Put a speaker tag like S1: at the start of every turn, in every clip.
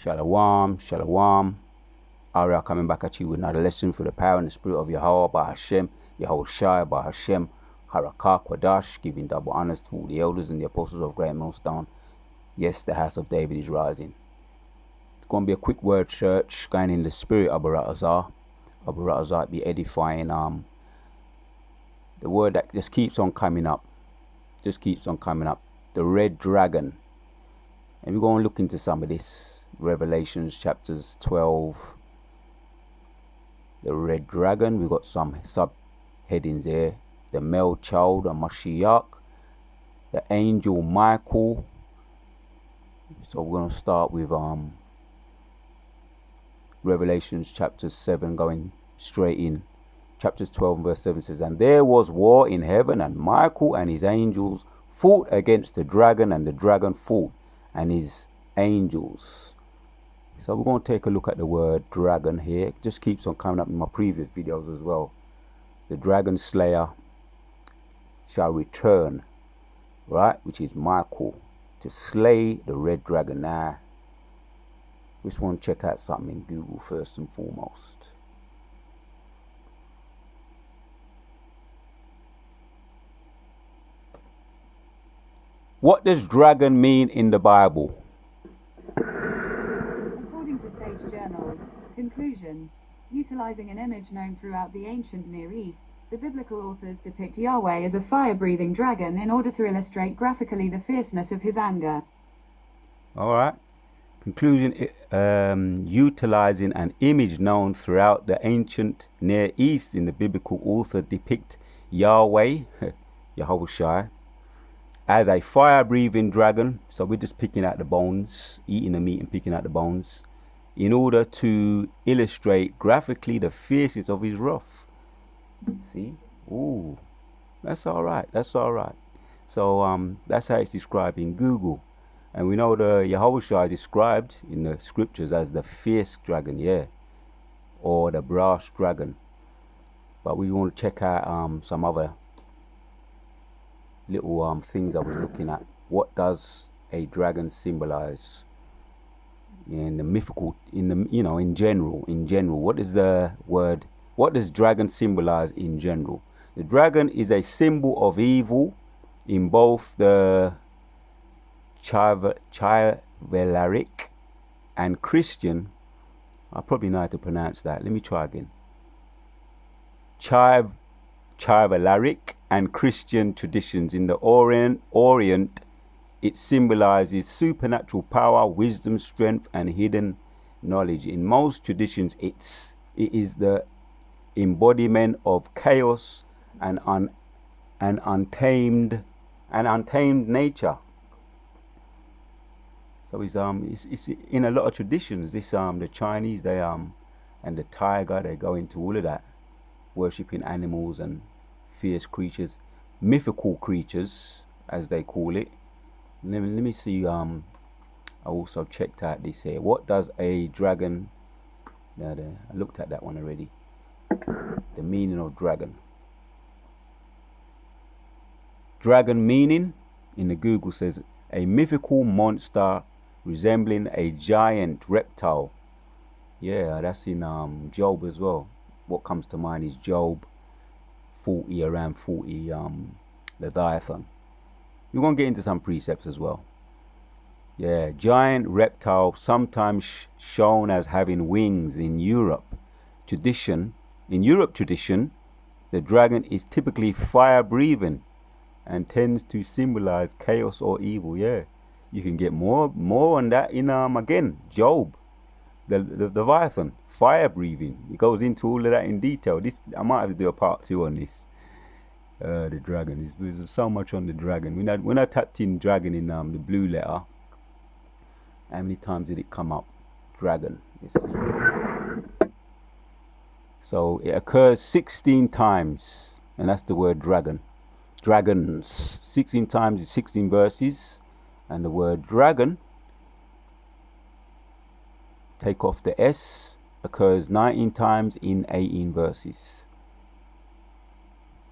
S1: Shalom, shalom. Ara coming back at you with another lesson for the power and the spirit of Yahweh by Hashem, Yahawashi by Hashem, Harakah Kwadash, giving double honors to all the elders and the apostles of Great Millstone. Yes, the house of David is rising. It's going to be a quick word church, going in the spirit of Baratazar. Baratazar be edifying. The word that just keeps on coming up. The red dragon. And we're going to look into some of this. Revelations chapters 12. The red dragon. We've got some subheadings here. The male child of Mashiach. The angel Michael. So we're going to start with Revelations chapter 7, going straight in. Chapters 12 and verse 7 says, "And there was war in heaven, and Michael and his angels fought against the dragon, and the dragon fought and his angels." So we're going to take a look at the word dragon here. It just keeps on coming up in my previous videos as well. The dragon slayer shall return, right, which is Michael, to slay the red dragon. Now, just want to check out something in Google first and foremost. What does dragon mean in the Bible?
S2: According to Sage Journals, conclusion, utilizing an image known throughout the ancient Near East, the biblical authors depict Yahweh as a fire-breathing dragon in order to illustrate graphically the fierceness of his anger.
S1: Alright. Conclusion, utilizing an image known throughout the ancient Near East in the biblical author depict Yahweh, Yahawashi, as a fire-breathing dragon. So we're just picking out the bones, eating the meat and picking out the bones, in order to illustrate graphically the fierceness of his wrath. See? Ooh, that's all right. So that's how it's described in Google. And we know the Yahawashi is described in the scriptures as the fierce dragon, yeah, or the brass dragon. But we want to check out some other little things I was looking at. What does a dragon symbolize in the mythical, in general, what is the word, what does dragon symbolize in general? The dragon is a symbol of evil in both the Chivalric and Christian. I probably know how to pronounce that. Let me try again. Chivalric and Christian traditions. In the Orient, it symbolizes supernatural power, wisdom, strength, and hidden knowledge. In most traditions, it is the embodiment of chaos and untamed nature. So it's in a lot of traditions. This the Chinese, they and the tiger, they go into all of that, worshipping animals and fierce creatures, mythical creatures as they call it. Let me see. I also checked out this here. What does a dragon? I looked at that one already. The meaning of dragon. Dragon meaning in the Google says a mythical monster resembling a giant reptile. Yeah, that's in Job as well. What comes to mind is Job 40, around 40, Leviathan. We're going to get into some precepts as well. Yeah, giant reptile, sometimes shown as having wings in Europe tradition. In Europe tradition, the dragon is typically fire-breathing and tends to symbolize chaos or evil. Yeah, you can get more on that in again Job, the Leviathan, fire-breathing. It goes into all of that in detail. This I might have to do a part 2 on this. The dragon. There's so much on the dragon. When I tapped in dragon in the blue letter, how many times did it come up? Dragon. Let's see. So it occurs 16 times, and that's the word dragon. Dragons. 16 times is 16 verses, and the word dragon, take off the S, occurs 19 times in 18 verses.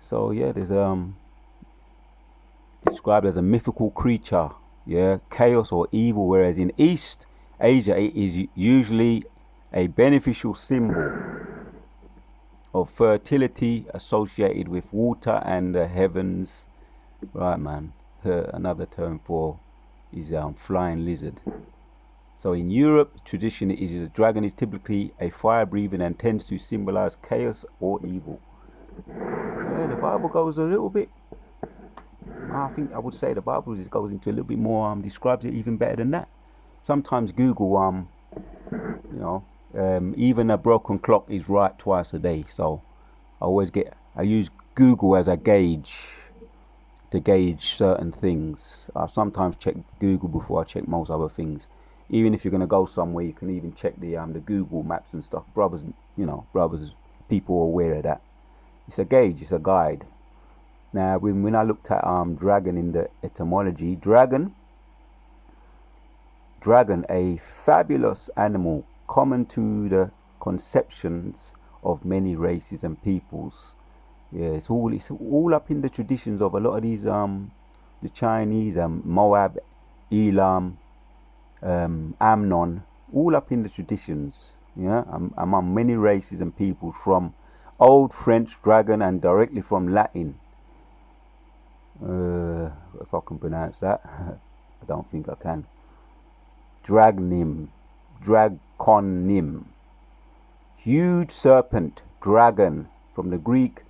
S1: So yeah, there's described as a mythical creature, yeah, chaos or evil, whereas in East Asia, it is usually a beneficial symbol of fertility associated with water and the heavens. Right, man. Another term for is flying lizard. So in Europe, tradition is the dragon is typically a fire-breathing and tends to symbolize chaos or evil. Yeah, the Bible goes a little bit. I think I would say the Bible just goes into a little bit more. Describes it even better than that. Sometimes Google, even a broken clock is right twice a day. So I use Google as a gauge to gauge certain things. I sometimes check Google before I check most other things. Even if you're gonna go somewhere, you can even check the Google Maps and stuff. Brothers, people are aware of that. It's a gauge, it's a guide. Now, when I looked at dragon in the etymology, dragon, a fabulous animal common to the conceptions of many races and peoples. Yeah, it's all up in the traditions of a lot of these the Chinese, Moab, Elam, Amnon, all up in the traditions. Yeah, among many races and peoples, from Old French dragon and directly from Latin. If I can pronounce that, I don't think I can. Draconim, huge serpent, dragon, from the Greek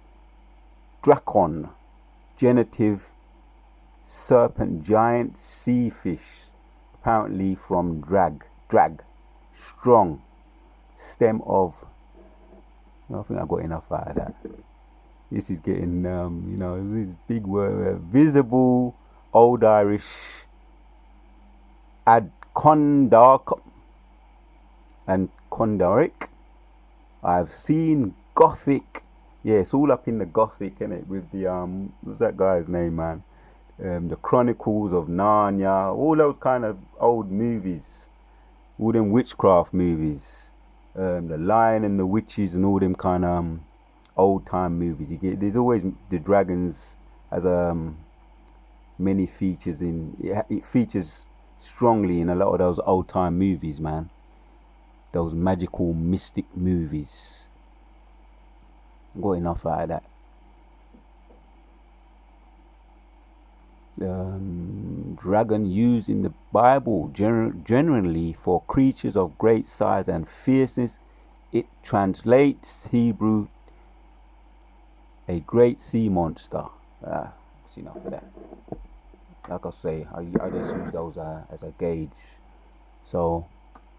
S1: drakon, genitive, serpent, giant sea fish, apparently from drag, strong, stem of. I think I got enough out of that. This is getting, this big word, visible, Old Irish, ad condark and condoric. I've seen Gothic. Yeah, it's all up in the Gothic, innit? With the what's that guy's name, man? The Chronicles of Narnia, all those kind of old movies, all them witchcraft movies, the Lion and the Witches, and all them kind of old time movies. There's always the dragons as many features in it features strongly in a lot of those old time movies, man. Those magical mystic movies. Got enough out of that. Dragon used in the Bible generally for creatures of great size and fierceness. It translates Hebrew a great sea monster. That's enough of that. Like I say, I just use those as a gauge. So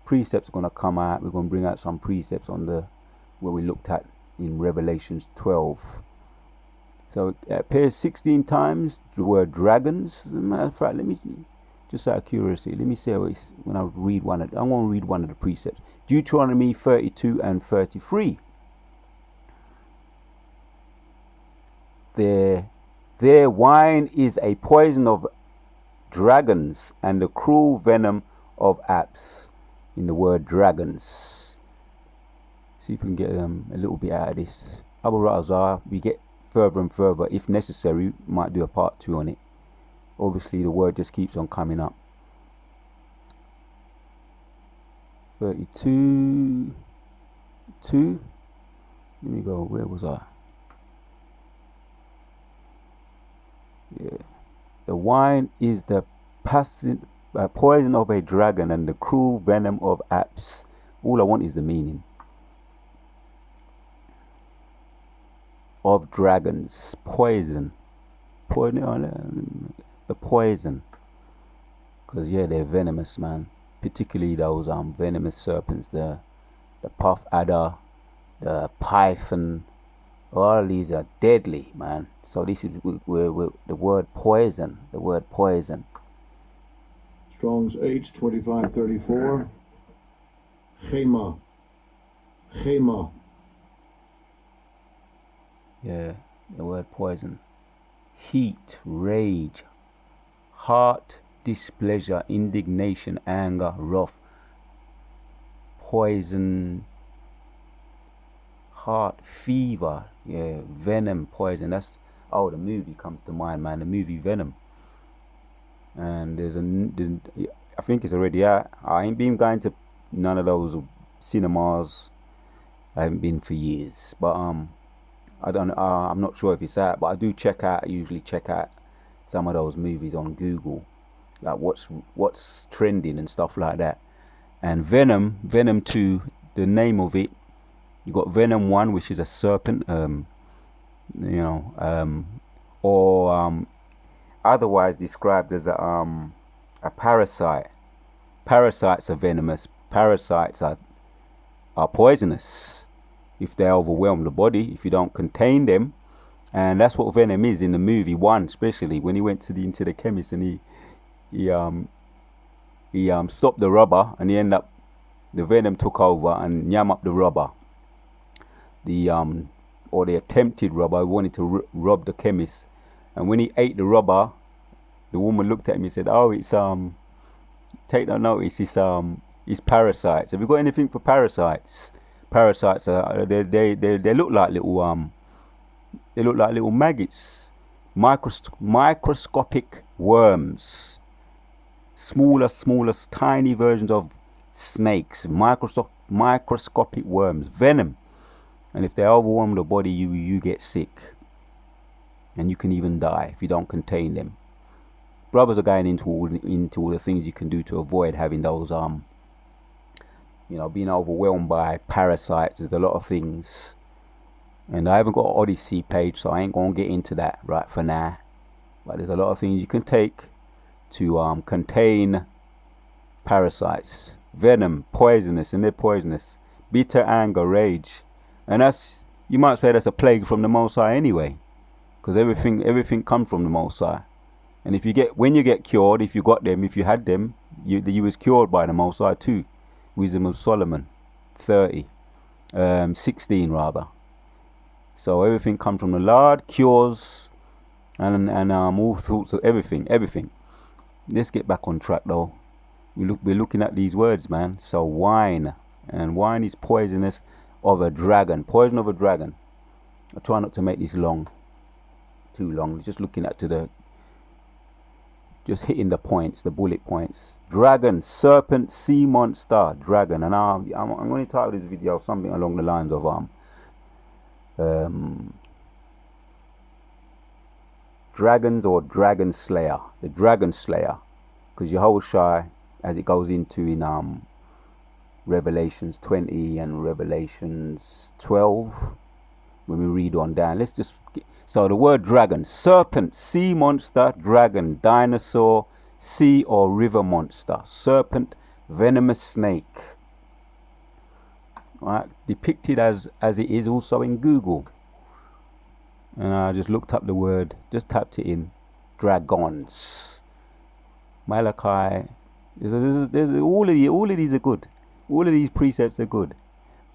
S1: precepts are gonna come out. We're gonna bring out some precepts on where we looked at in Revelations 12. So it appears 16 times, the word dragons. As a matter of fact, let me, just out of curiosity, let me say when I read I want to read one of the precepts. Deuteronomy 32 and 33. Their wine is a poison of dragons and the cruel venom of apes. In the word dragons. See if we can get a little bit out of this. Abu Razar, we get further and further. If necessary, might do a part 2 on it. Obviously the word just keeps on coming up. 32 2. Let me go, where was I? Yeah. The wine is the poison of a dragon and the cruel venom of apes. All I want is the meaning. Of dragons, poison, the poison, because yeah, they're venomous, man. Particularly those venomous serpents, the puff adder, the python. All these are deadly, man. So this is where the word poison.
S3: Strong's H 2534. Chema.
S1: Yeah, the word poison. Heat, rage, heart, displeasure, indignation, anger, wrath. Poison, heart, fever, yeah, venom, poison. That's the movie comes to mind, man. The movie Venom. And I think it's already out. I ain't been going to none of those cinemas. I haven't been for years, but I don't. I'm not sure if it's out, but I do check out. I usually check out some of those movies on Google, like what's trending and stuff like that. And Venom 2, the name of it, you got Venom 1, which is a serpent, or otherwise described as a parasite. Parasites are venomous. Parasites are poisonous if they overwhelm the body, if you don't contain them. And that's what Venom is in the movie 1, especially when he went into the chemist and he stopped the rubber, and the venom took over and yam up the rubber. Or the attempted rubber wanted to rob the chemist, and when he ate the rubber, the woman looked at him and said, "Oh, it's take no notice. It's parasites. Have you got anything for parasites? Parasites are they look like little maggots, microscopic worms, smaller, tiny versions of snakes, microscopic worms, venom. And if they overwhelm the body, you get sick, and you can even die if you don't contain them." Brothers are going into all the things you can do to avoid having those being overwhelmed by parasites. There's a lot of things, and I haven't got an Odyssey page, so I ain't gonna get into that right for now. But there's a lot of things you can take to contain parasites. Venom, poisonous, and they're poisonous. Bitter anger, rage, and you might say that's a plague from the Most High anyway, because everything comes from the Most High. And when you get cured, if you had them, you was cured by the Most High too. Wisdom of Solomon 16 rather. So everything comes from the Lord, cures, and all sorts of everything. Let's get back on track though. We're looking at these words, man. So wine is poisonous of a dragon. Poison of a dragon. I try not to make this too long. Just looking at just hitting the points, the bullet points. Dragon, serpent, sea monster, dragon. And I'm going to title this video something along the lines of dragons or dragon slayer. The dragon slayer, because Yahawashi, as it goes into in Revelations 20 and Revelations 12, when we read on down, so the word dragon, serpent, sea monster, dragon, dinosaur, sea or river monster, serpent, venomous snake. Right, depicted as it is also in Google. And I just looked up the word, just tapped it in, dragons. Malachi, there's all of these are good. All of these precepts are good.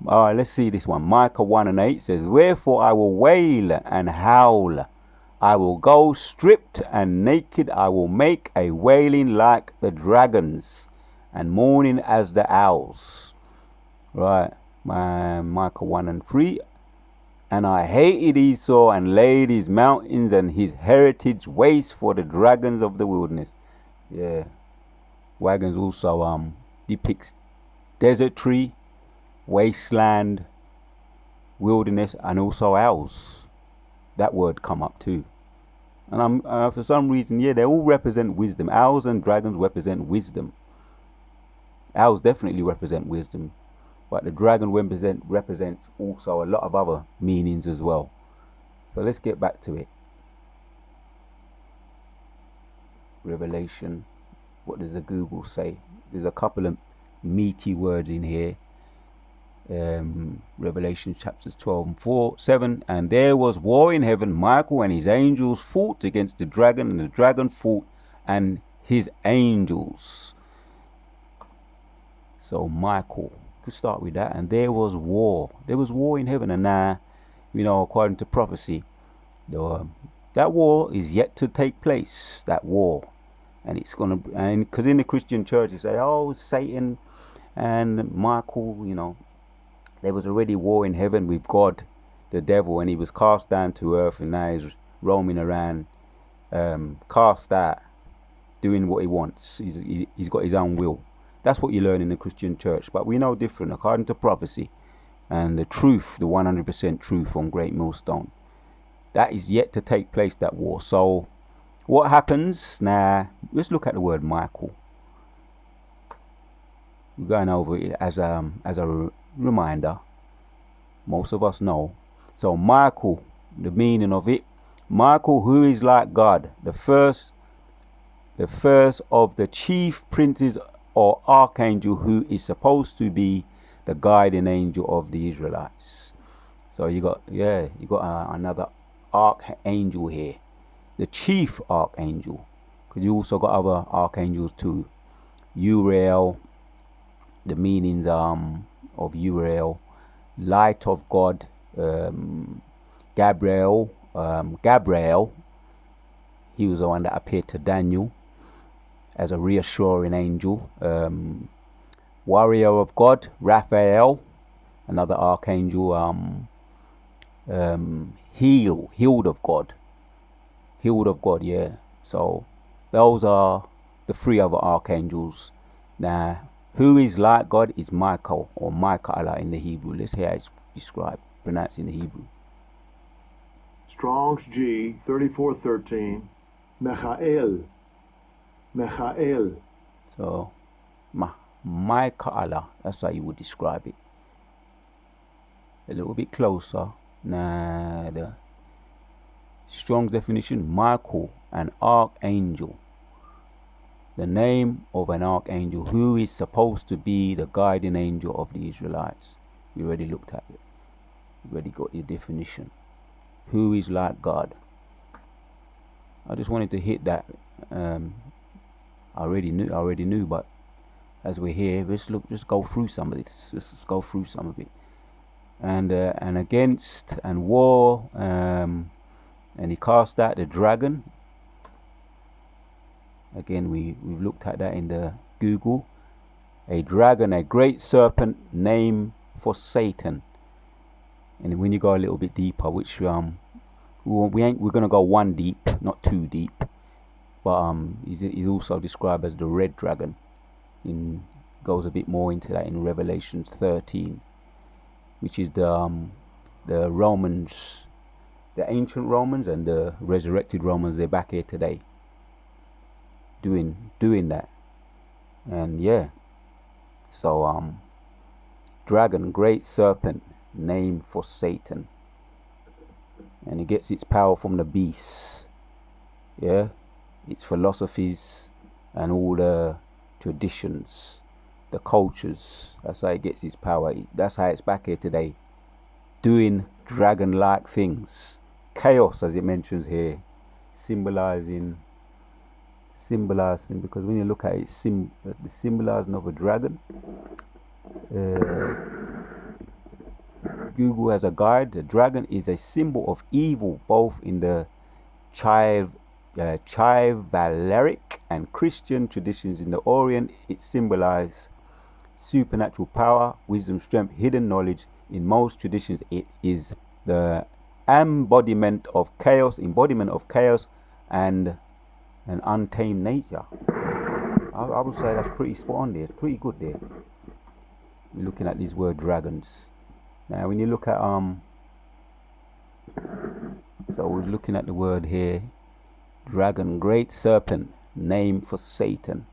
S1: Alright, let's see this one. Micah 1:8 says, "Wherefore I will wail and howl. I will go stripped and naked. I will make a wailing like the dragons, and mourning as the owls." Right, Micah 1:3. "And I hated Esau and laid his mountains and his heritage waste for the dragons of the wilderness." Yeah, wagons also depicts desertry, wasteland, wilderness, and also owls. That word come up too. And for some reason, they all represent wisdom. Owls and dragons represent wisdom. Owls definitely represent wisdom, but the dragon represents also a lot of other meanings as well. So let's get back to it. Revelation. What does the Google say? There's a couple of meaty words in here. Revelation chapters 12 and 7. "And there was war in heaven. Michael and his angels fought against the dragon, and the dragon fought and his angels." So Michael, could start with that. And there was war. There was war in heaven, and now, according to prophecy, that war is yet to take place. That war, and it's gonna, and because in the Christian church they say, "Oh, Satan and Michael," there was already war in heaven with God, the devil, and he was cast down to earth, and now he's roaming around, cast out, doing what he wants. He's got his own will. That's what you learn in the Christian church. But we know different, according to prophecy and the truth, the 100% truth on Great Millstone. That is yet to take place, that war. So what happens now? Let's look at the word Michael. We're going over it as a reminder. Most of us know. So Michael, the meaning of it, Michael, who is like God, the first of the chief princes or archangel, who is supposed to be the guardian angel of the Israelites. So you got another archangel here, the chief archangel, because you also got other archangels too. Uriel, the meanings of Uriel, light of God. Gabriel, he was the one that appeared to Daniel as a reassuring angel. Warrior of God, Raphael, another archangel. Healed of God, yeah. So those are the three other archangels. Now, who is like God is Michael, or Michaela in the Hebrew. Let's hear how it's described, pronounced in the Hebrew.
S3: Strong's G 3413. Mechael.
S1: So, Michaela, that's how you would describe it. A little bit closer. Now, the Strong's definition: Michael, an archangel. The name of an archangel who is supposed to be the guardian angel of the Israelites. We already looked at it. We already got the definition. Who is like God? I just wanted to hit that. I already knew, but as we're here, let's go through some of this. Let's go through some of it. And against and war, and he cast out the dragon. Again, we've looked at that in the Google. A dragon, a great serpent, name for Satan. And when you go a little bit deeper, which we're gonna go one deep, not too deep, but he's also described as the red dragon. Goes a bit more into that in Revelation 13, which is the Romans, the ancient Romans and the resurrected Romans. They're back here today, doing that, and yeah. So dragon, great serpent, name for Satan, and it gets its power from the beast. Yeah, its philosophies and all the traditions, the cultures. That's how it gets its power. That's how it's back here today, doing dragon-like things. Chaos, as it mentions here, symbolizing, because when you look at it, the symbolizing of a dragon. Google as a guide, the dragon is a symbol of evil, both in the Chivalric and Christian traditions. In the Orient, it symbolizes supernatural power, wisdom, strength, hidden knowledge. In most traditions, it is the embodiment of chaos and an untamed nature. I would say that's pretty spot on there. It's pretty good there. We're looking at these word dragons. Now, when you look at so we're looking at the word here, dragon, great serpent, name for Satan,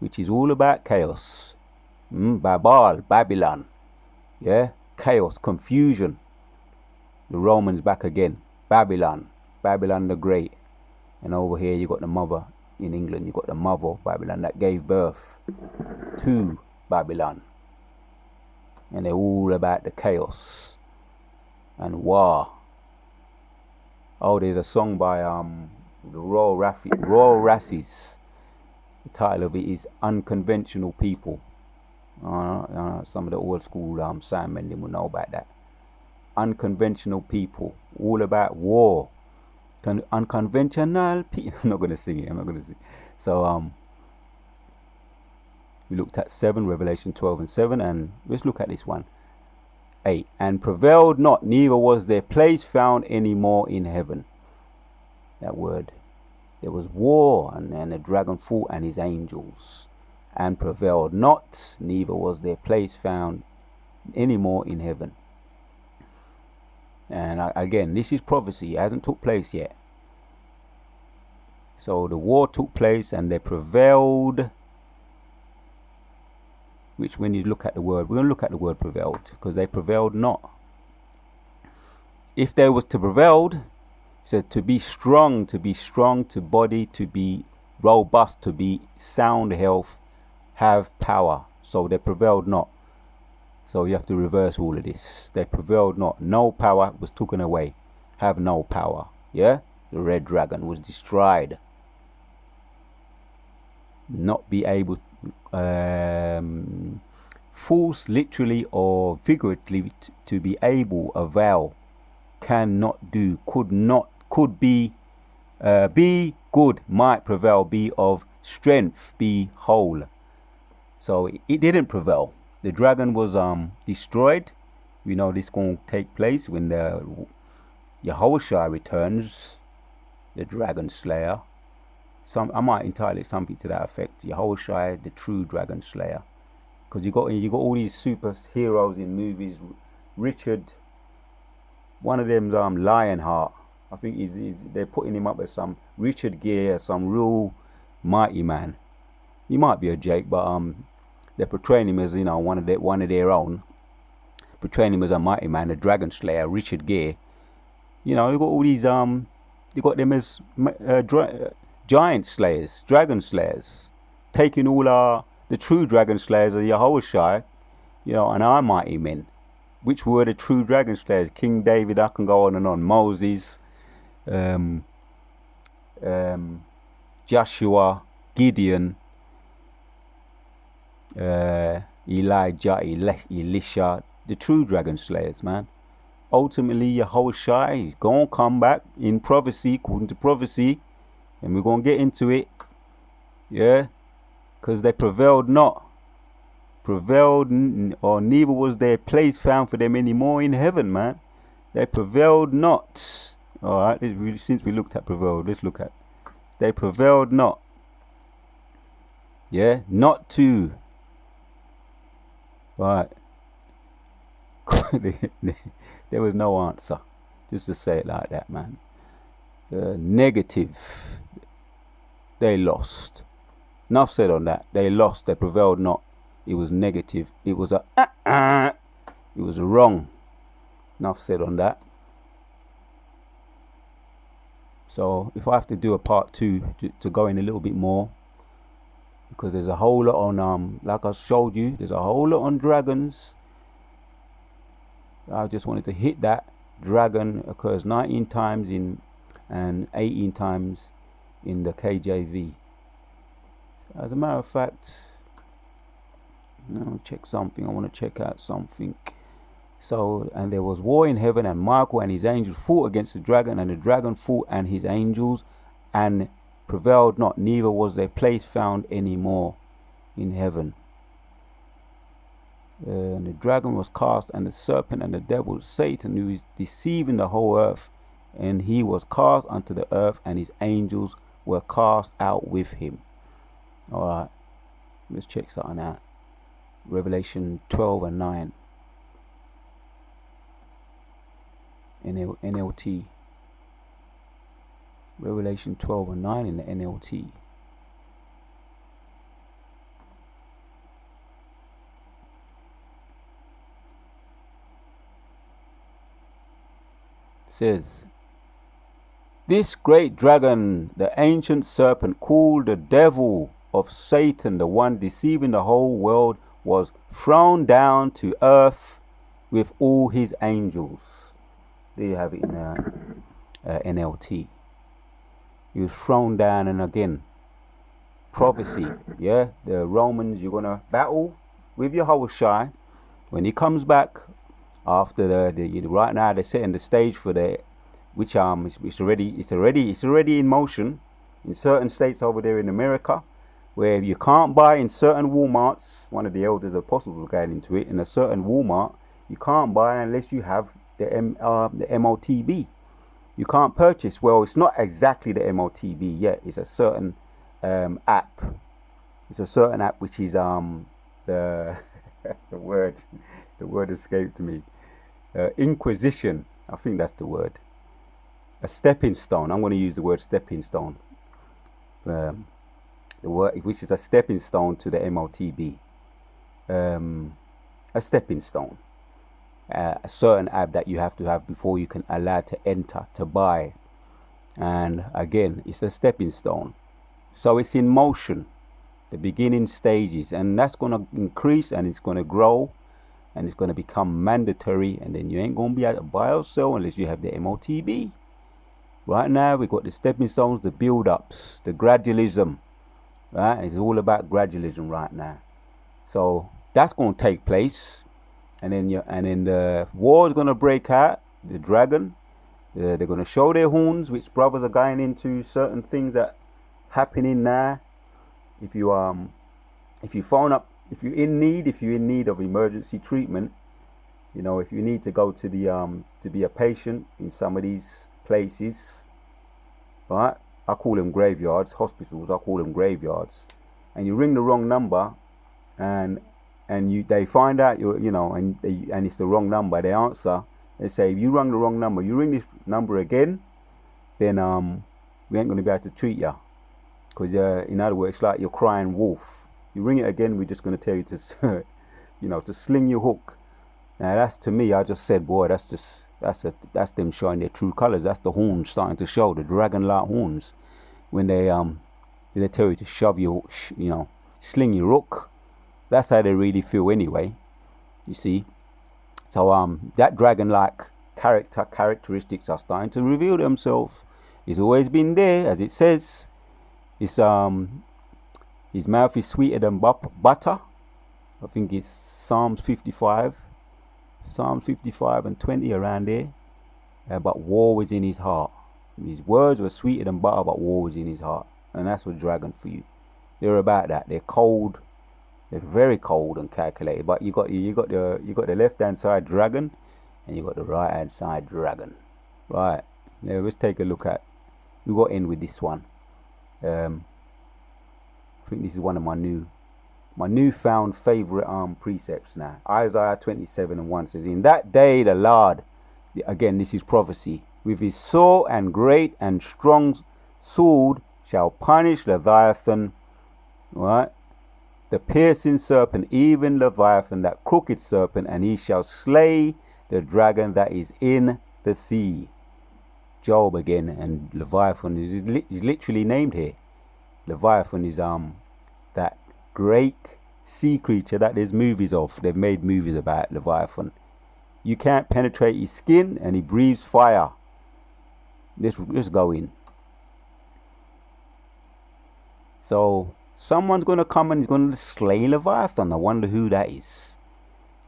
S1: which is all about chaos. Babylon, yeah, chaos, confusion. The Romans back again, Babylon the Great, and over here you got the mother. In England, you got the mother of Babylon that gave birth to Babylon, and they're all about the chaos and war. Oh, there's a song by the Royal Rassies. The title of it is Unconventional People. Some of the old school sound men will know about that. Unconventional people, all about war. Unconventional people. I'm not gonna sing it. So we looked at 7, Revelation 12 and 7, and let's look at this one. 8. And prevailed not, neither was their place found any more in heaven. That word There was war, and the dragon fought and his angels, and prevailed not, neither was their place found any more in heaven. And again, this is prophecy. It hasn't took place yet. So the war took place and they prevailed. Which, when you look at the word, we're going to look at the word prevailed, because they prevailed not. If they was to prevailed, so to be strong to body, to be robust, to be sound health, have power. So they prevailed not. So you have to reverse all of this. They prevailed not. No power was taken away. Have no power. Yeah? The red dragon was destroyed. Not be able, force literally or figuratively to be able, avail, cannot do, could be good, might prevail, be of strength, be whole. So it didn't prevail. The dragon was destroyed. We know this going to take place when the Yahawashi returns, the dragon slayer. I might entitle it something to that effect. Yahawashi, the true dragon slayer. Because you got all these superheroes in movies. Richard, one of them's Lionheart. I think they're putting him up as some Richard Gere, some real mighty man. He might be a Jake, but they're portraying him as, you know, one of their own. Portraying him as a mighty man, a dragon slayer, Richard Gere. You know, you got all these you got them as giant slayers, dragon slayers, taking all the true dragon slayers of Yahawashi, you know, and our mighty men, which were the true dragon slayers. King David, I can go on and on. Moses, Joshua, Gideon, Elijah, Elisha, the true dragon slayers, man. Ultimately, Yahawashi is going to come back in prophecy, according to prophecy, and we're going to get into it, yeah, because they prevailed not. Prevailed, or neither was their place found for them anymore in heaven, man. They prevailed not. Alright, since we looked at prevailed, let's look at. They prevailed not. Yeah, not to. Right. There was no answer. Just to say it like that, man. Negative. They lost. Enough said on that. They lost. They prevailed not. It was negative. It was it was wrong. Enough said on that. So if I have to do a part 2 to go in a little bit more, because there's a whole lot on like I showed you, there's a whole lot on dragons. I just wanted to hit that. Dragon occurs 19 times and 18 times in the KJV. As a matter of fact, I want to check something. I want to check out something. So, and there was war in heaven, and Michael and his angels fought against the dragon, and the dragon fought and his angels, and prevailed not, neither was their place found any more in heaven. And the dragon was cast, and the serpent and the devil Satan, who is deceiving the whole earth, and he was cast unto the earth, and his angels were cast out with him. Alright, let's check something out. Revelation 12 and 9. NLT. Revelation 12 and 9 in the NLT. Says, this great dragon, the ancient serpent, called the devil of Satan, the one deceiving the whole world, was thrown down to earth with all his angels. There you have it in NLT. He was thrown down, and again, prophecy. Yeah, the Romans, you're gonna battle with Yahawashi when he comes back. After the right now they're setting the stage for the, which it's already in motion in certain states over there in America, where you can't buy in certain Walmarts. One of the elders apostles was going into it. In a certain Walmart, you can't buy unless you have the MOTB. you can't purchase. Well, it's not exactly the MOTB yet. It's a certain app. It's a certain app which is the the word escaped me. Inquisition. I think that's the word. A stepping stone. I'm going to use the word stepping stone. The word which is a stepping stone to the MOTB. A stepping stone. A certain app that you have to have before you can allow to enter to buy, and again it's a stepping stone, so it's in motion, the beginning stages, and that's going to increase and it's going to grow and it's going to become mandatory, and then you ain't going to be able to buy or sell unless you have the MOTB. Right now we've got the stepping stones, the build-ups, the gradualism, right? It's all about gradualism right now, so that's going to take place. And then the war is going to break out. The dragon, they're going to show their horns, which brothers are going into certain things that happening now. If you phone up, if you're in need of emergency treatment, if you need to go to the to be a patient in some of these places, right? I call them graveyards, hospitals. I call them graveyards. And you ring the wrong number, and they find out and it's the wrong number. They answer. They say, you rang the wrong number. You ring this number again, then we ain't gonna be able to treat you, because in other words, it's like you're crying wolf. You ring it again, we're just gonna tell you to to sling your hook. Now that's, to me, I just said, boy, that's them showing their true colors. That's the horns starting to show, the dragon-like horns, when they tell you to shove your sling your hook. That's how they really feel anyway, you see. So that dragon-like characteristics are starting to reveal themselves. It's always been there, as it says. It's his mouth is sweeter than butter. I think it's Psalms 55 and 20, around there. But war was in his heart. His words were sweeter than butter, but war was in his heart. And that's what dragon for you. They're about that. They're cold. They're very cold and calculated. But you got the left hand side dragon, and you got the right hand side dragon. Right. Now let's take a look at. We got in with this one. I think this is one of my newfound favorite precepts now. Isaiah 27:1 says, "In that day the Lord," again this is prophecy, "with his sore and great and strong sword shall punish Leviathan," right? "The piercing serpent, even Leviathan, that crooked serpent, and he shall slay the dragon that is in the sea." Job again, and Leviathan is literally named here. Leviathan is that great sea creature that there's movies of. They've made movies about Leviathan. You can't penetrate his skin, and he breathes fire. Let's go in. So someone's going to come and he's going to slay Leviathan. I wonder who that is.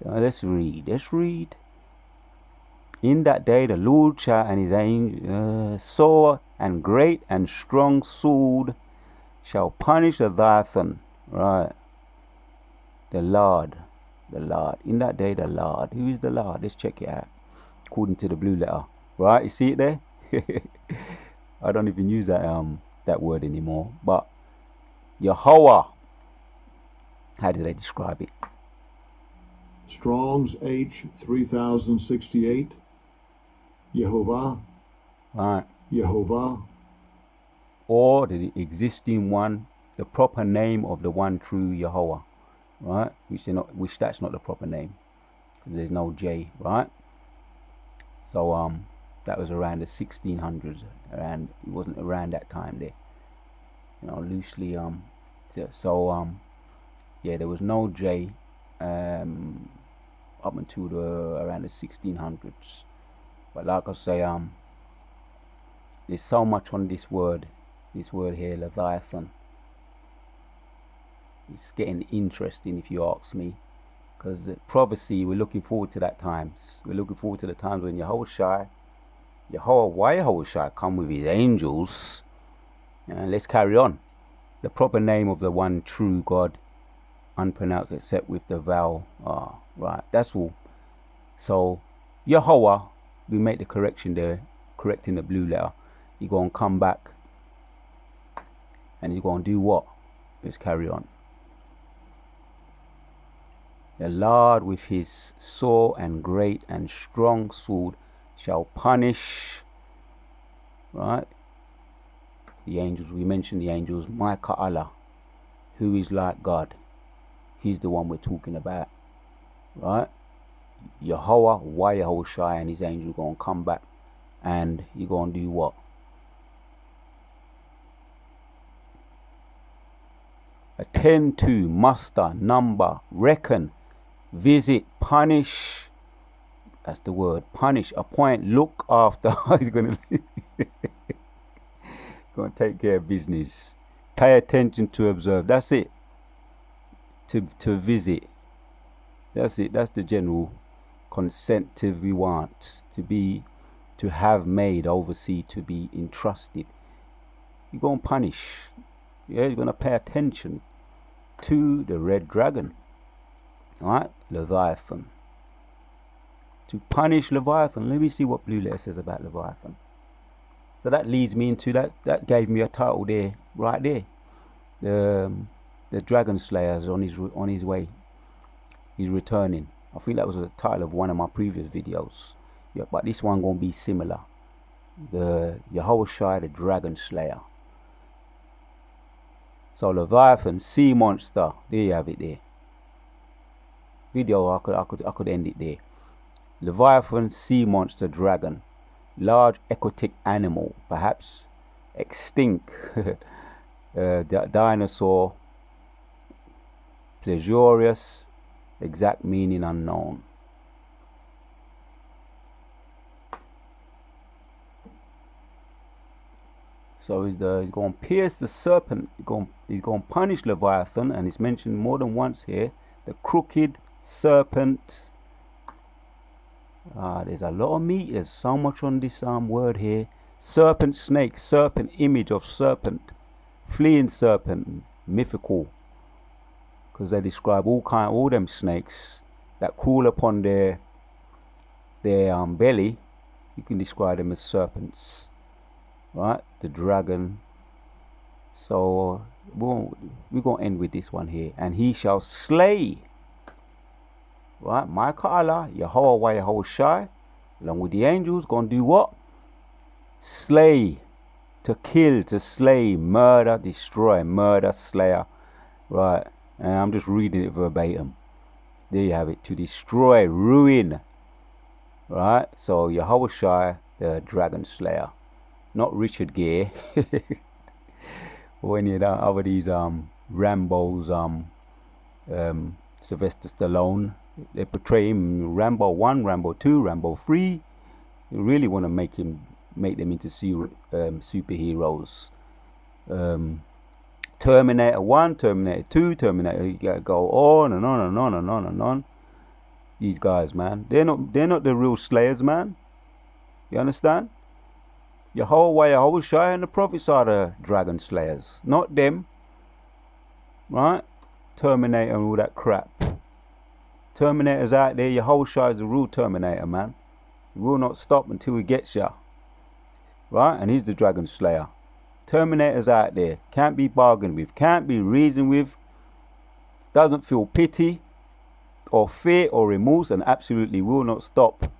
S1: Let's read. "In that day the Lord shall and his angel sore and great and strong sword shall punish Leviathan." Right. The Lord. In that day the Lord. Who is the Lord? Let's check it out. According to the blue letter. Right, you see it there? I don't even use that word anymore. But Yahweh. How do they describe it?
S3: Strong's H 3068. Yehovah.
S1: Right.
S3: Yehovah.
S1: Or the existing one, the proper name of the one true Yahweh. Right? Which that's not the proper name. There's no J, right? So that was around the 1600s. It wasn't around that time there. Loosely yeah, there was no J up until around the 1600s. But like I say, there's so much on this word here, Leviathan. It's getting interesting, if you ask me, because the prophecy, we're looking forward to that times. We're looking forward to the times when Yahawashi come with his angels. And let's carry on. The proper name of the one true God, unpronounced except with the vowel. Right, that's all. So Yahweh, we make the correction there. correcting the blue letter. He's going to come back and he's going to do what? Let's carry on. The Lord with his sore and great and strong sword shall punish, right? The angels, we mentioned the angels, Micah Allah, who is like God. He's the one we're talking about, right? Yahawashi and his angel going to come back and you're going to do what? Attend to, muster, number, reckon, visit, punish. That's the word, punish, appoint, look after. He's going to take care of business. Pay attention to observe. That's it. To visit. That's it. That's the general consentive we want. To have made, oversee, to be entrusted. You're going to punish. Yeah, you're going to pay attention to the red dragon. Alright, Leviathan. To punish Leviathan. Let me see what Blue Letter says about Leviathan. So that leads me into that gave me a title there, right there. The Dragon Slayer is on his way. He's returning. I think that was the title of one of my previous videos. Yeah, but this one gonna be similar. The Yahawashi, the Dragon Slayer. So Leviathan, sea monster. There you have it there. Video, I could end it there. Leviathan, sea monster, dragon. Large aquatic animal, perhaps extinct. Dinosaur. Plesiosaurus. Exact meaning unknown. So he's going to pierce the serpent. He's going to punish Leviathan, and it's mentioned more than once here. The crooked serpent. There's a lot of meat. There's so much on this word here. Serpent, snake, serpent, image of serpent, fleeing serpent, mythical. Because they describe all them snakes that crawl upon their belly. You can describe them as serpents. Right, the dragon. So we're going to end with this one here. And he shall slay. Right, Micah Allah, Yahawashi, along with the angels, going to do what? Slay. To kill, to slay, murder, destroy, murder, slayer. Right, and I'm just reading it verbatim. There you have it. To destroy, ruin. Right, so Yahawashi, the dragon slayer. Not Richard Gere or any of that other these Rambo's Sylvester Stallone. They portray him Rambo 1, Rambo 2, Rambo 3. You really want to make them into superheroes. Terminator 1, Terminator 2, Terminator. You gotta go on and on and on and on and on. These guys, man, they're not the real slayers, man. You understand? Yahawashi and the prophets are the dragon slayers, not them. Right? Terminator and all that crap. Terminator's out there. Yahawashi is the real Terminator, man. He will not stop until he gets ya. Right? And he's the dragon slayer. Terminator's out there. Can't be bargained with. Can't be reasoned with. Doesn't feel pity or fear or remorse, and absolutely will not stop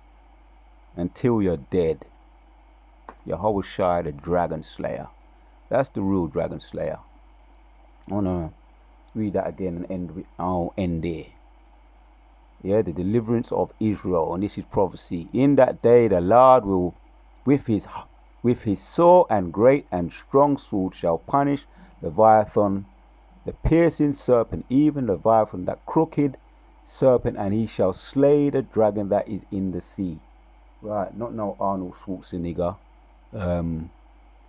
S1: until you're dead. Yahawashi, the dragon slayer. That's the real dragon slayer. I want to read that again and I'll end there. Yeah, the deliverance of Israel, and this is prophecy. In that day the Lord will, with his sore and great and strong sword, shall punish Leviathan, the piercing serpent, even Leviathan, that crooked serpent, and he shall slay the dragon that is in the sea. Right, not no Arnold Schwarzenegger,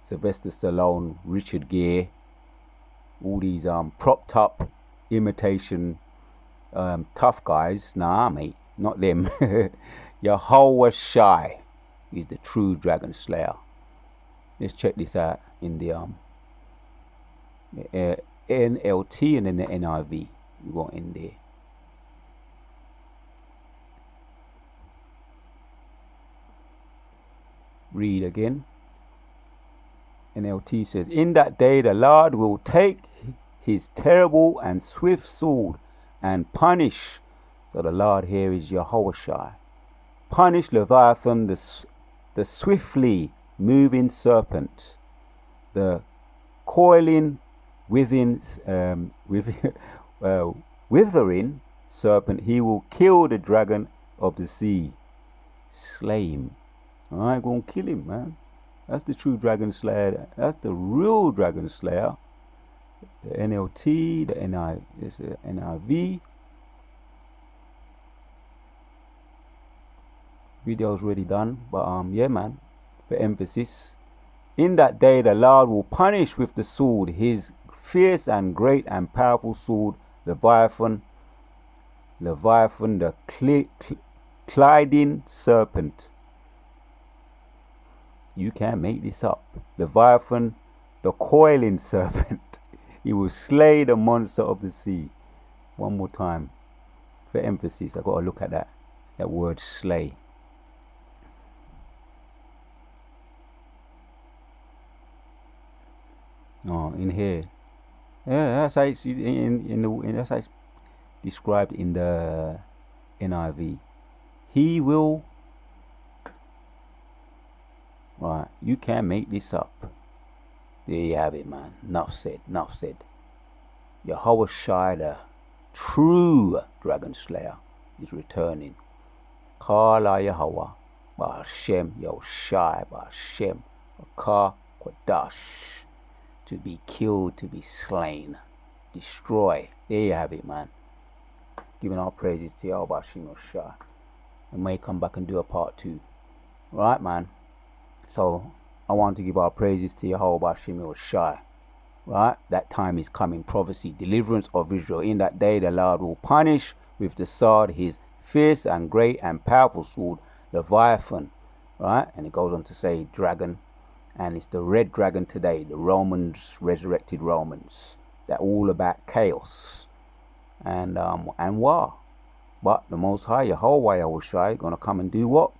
S1: Sylvester Stallone, Richard Gere, all these propped up imitation tough guys. Nah, mate, not them. Yahawashi is the true dragon slayer. Let's check this out in the NLT and then the NIV. We got in there. Read again. NLT says, in that day the Lord will take his terrible and swift sword and punish. So the Lord here is Yahawashi. Punish Leviathan, the swiftly moving serpent, the coiling within withering serpent. He will kill the dragon of the sea. Slay him. Alright, go and kill him, man. That's the true dragon slayer. That's the real dragon slayer. The NLT, the NIV. Video's already done, but yeah, man. For emphasis, in that day the Lord will punish with the sword his fierce and great and powerful sword, Leviathan, the gliding serpent. You can't make this up. Leviathan, the coiling serpent. He will slay the monster of the sea. One more time. For emphasis, I gotta look at that word slay. Oh, in here. Yeah, that's how it's that's how it's described in the NIV. He will. Right, you can't make this up. There you have it, man. Enough said. Yahawashi, the true dragon slayer, is returning. Kala Yahweh, Ba'Hashem, Yahushai, Ba'Hashem, Akar, Kodash. To be killed, to be slain, destroy. There you have it, man. Giving our praises to Yahawashi Yahushai. And may come back and do a part 2. Right, man. So I want to give our praises to Yahawashi Yahushai. Right, that time is coming. Prophecy, deliverance of Israel. In that day the Lord will punish with the sword his fierce and great and powerful sword, Leviathan. Right, and it goes on to say dragon. And it's the red dragon today, the Romans, resurrected Romans. They're all about chaos and war. But the Most High, Yahweh Yahushai, gonna come and do what?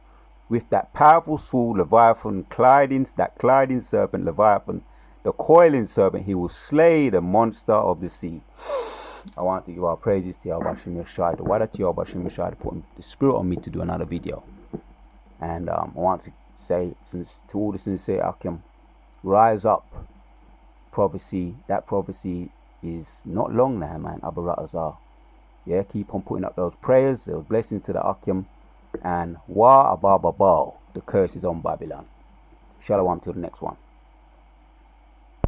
S1: With that powerful sword, Leviathan, that gliding serpent, Leviathan, the coiling serpent, he will slay the monster of the sea. I want to give our praises to Yahawashi Yahushai, the Wada to Yahawashi Yahushai, to put the spirit on me to do another video. And I want to say to all the sincere Akim, rise up. Prophecy, that prophecy is not long now, man. Abaratazar. Yeah, keep on putting up those prayers, those blessings to the Akim. And Wa Abababal, the curse is on Babylon. Shalom till the next one.